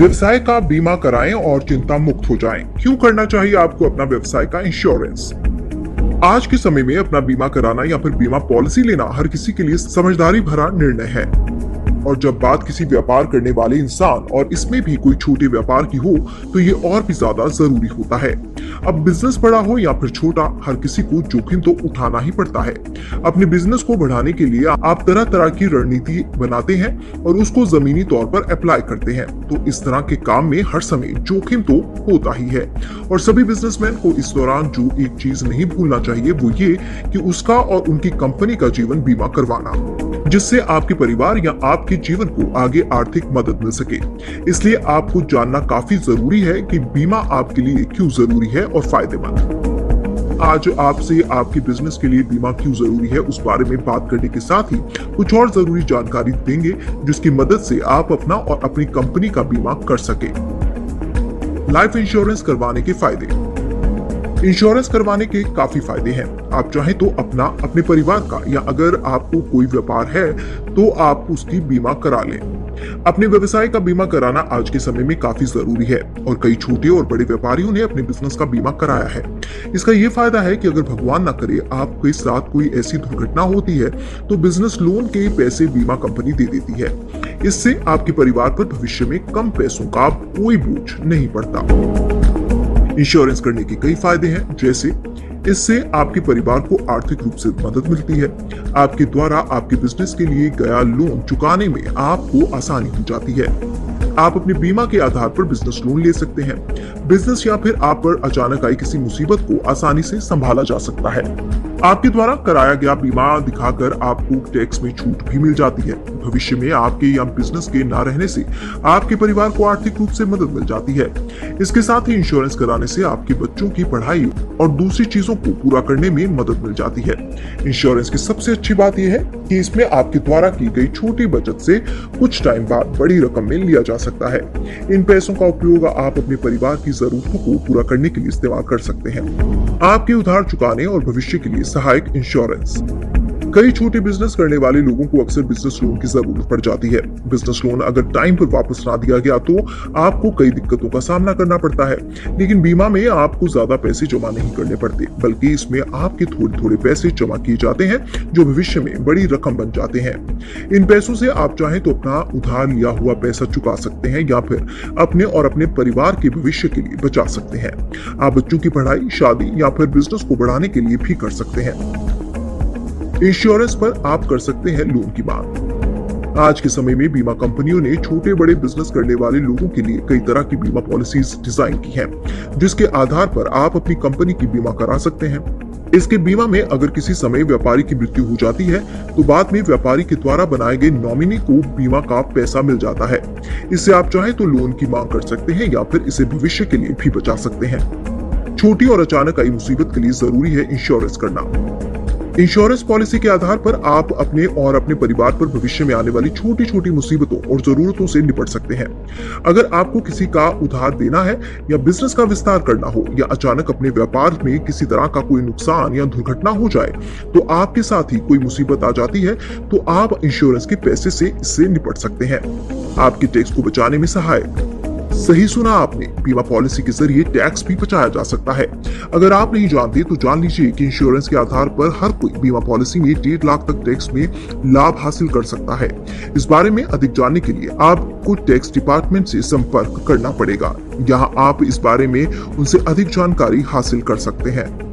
व्यवसाय का बीमा कराएं और चिंता मुक्त हो जाएं। क्यों करना चाहिए आपको अपना व्यवसाय का इंश्योरेंस? आज के समय में अपना बीमा कराना या फिर बीमा पॉलिसी लेना हर किसी के लिए समझदारी भरा निर्णय है। और जब बात किसी व्यापार करने वाले इंसान और इसमें भी कोई छोटे व्यापार की हो तो ये और भी ज्यादा जरूरी होता है। अब बिजनेस बड़ा हो या फिर छोटा, हर किसी को जोखिम तो उठाना ही पड़ता है। अपने बिजनेस को बढ़ाने के लिए आप तरह तरह की रणनीति बनाते हैं और उसको जमीनी तौर पर अप्लाई करते हैं। तो इस तरह के काम में हर समय जोखिम तो होता ही है। और सभी बिजनेसमैन को इस दौरान जो एक चीज नहीं भूलना चाहिए वो ये कि उसका और उनकी कंपनी का जीवन बीमा करवाना, जिससे आपके परिवार या आपके जीवन को आगे आर्थिक मदद मिल सके। इसलिए आपको जानना काफी जरूरी है कि बीमा आपके लिए क्यों जरूरी है और फायदेमंद। आज आपसे आपके बिजनेस के लिए बीमा क्यों जरूरी है उस बारे में बात करने के साथ ही कुछ और जरूरी जानकारी देंगे जिसकी मदद से आप अपना और अपनी कंपनी का बीमा कर सके। लाइफ इंश्योरेंस करवाने के फायदे। इंश्योरेंस करवाने के काफी फायदे हैं। आप चाहें तो अपना, अपने परिवार का या अगर आपको कोई व्यापार है तो आप उसकी बीमा करा लें। अपने व्यवसाय का बीमा कराना आज के समय में काफी जरूरी है और कई छोटे और बड़े व्यापारियों ने अपने बिजनेस का बीमा कराया है। इसका ये फायदा है कि अगर भगवान ना करे आपके साथ कोई ऐसी दुर्घटना होती है तो बिजनेस लोन के पैसे बीमा कंपनी दे देती है। इससे आपके परिवार पर भविष्य में कम पैसों का कोई बोझ नहीं पड़ता। इंश्योरेंस करने के कई फायदे हैं, जैसे इससे आपके परिवार को आर्थिक रूप से मदद मिलती है। आपके द्वारा आपके बिजनेस के लिए गया लोन चुकाने में आपको आसानी हो जाती है। आप अपने बीमा के आधार पर बिजनेस लोन ले सकते हैं। बिजनेस या फिर आप पर अचानक आई किसी मुसीबत को आसानी से संभाला जा सकता है। आपके द्वारा कराया गया बीमा दिखाकर आपको टैक्स में छूट भी मिल जाती है। भविष्य में आपके या बिजनेस के ना रहने से आपके परिवार को आर्थिक रूप से मदद मिल जाती है। इसके साथ ही इंश्योरेंस कराने से आपके बच्चों की पढ़ाई और दूसरी चीजों को पूरा करने में मदद मिल जाती है। इंश्योरेंस की सबसे अच्छी बात यह है कि इसमें आपके द्वारा की गई छोटी बचत से कुछ टाइम बाद बड़ी रकम में लिया जा सकता है। इन पैसों का उपयोग आप अपने परिवार की जरूरतों को पूरा करने के लिए इस्तेमाल कर सकते हैं। आपके उधार चुकाने और भविष्य के लिए सहायक इंश्योरेंस। कई छोटे बिजनेस करने वाले लोगों को अक्सर बिजनेस लोन की जरूरत पड़ जाती है। बिजनेस लोन अगर टाइम पर वापस ना दिया गया तो आपको कई दिक्कतों का सामना करना पड़ता है। लेकिन बीमा में आपको ज्यादा पैसे जमा नहीं करने पड़ते, बल्कि इसमें आपके थोड़े थोड़े पैसे जमा किए जाते हैं जो भविष्य में बड़ी रकम बन जाते हैं। इन पैसों से आप चाहें तो अपना उधार लिया हुआ पैसा चुका सकते हैं या फिर अपने और अपने परिवार के भविष्य के लिए बचा सकते हैं। आप बच्चों की पढ़ाई, शादी या फिर बिजनेस को बढ़ाने के लिए भी कर सकते हैं। इंश्योरेंस पर आप कर सकते हैं लोन की मांग। आज के समय में बीमा कंपनियों ने छोटे बड़े बिजनेस करने वाले लोगों के लिए कई तरह की बीमा पॉलिसीज डिजाइन की हैं, जिसके आधार पर आप अपनी कंपनी की बीमा करा सकते हैं। इसके बीमा में अगर किसी समय व्यापारी की मृत्यु हो जाती है तो बाद में व्यापारी के द्वारा बनाए गए नॉमिनी को बीमा का पैसा मिल जाता है। इससे आप चाहे तो लोन की मांग कर सकते हैं या फिर इसे भविष्य के लिए भी बचा सकते हैं। छोटी और अचानक आई मुसीबत के लिए जरूरी है इंश्योरेंस करना। इंश्योरेंस पॉलिसी के आधार पर आप अपने और अपने परिवार पर भविष्य में आने वाली छोटी छोटी मुसीबतों और जरूरतों से निपट सकते हैं। अगर आपको किसी का उधार देना है या बिजनेस का विस्तार करना हो या अचानक अपने व्यापार में किसी तरह का कोई नुकसान या दुर्घटना हो जाए तो आपके साथ ही कोई मुसीबत आ जाती है तो आप इंश्योरेंस के पैसे से इससे निपट सकते हैं। आपके टैक्स को बचाने में सहायक। सही सुना आपने, बीमा पॉलिसी के जरिए टैक्स भी बचाया जा सकता है। अगर आप नहीं जानते तो जान लीजिए कि इंश्योरेंस के आधार पर हर कोई बीमा पॉलिसी में 1.5 लाख तक टैक्स में लाभ हासिल कर सकता है। इस बारे में अधिक जानने के लिए आपको टैक्स डिपार्टमेंट से संपर्क करना पड़ेगा। यहाँ आप इस बारे में उनसे अधिक जानकारी हासिल कर सकते हैं।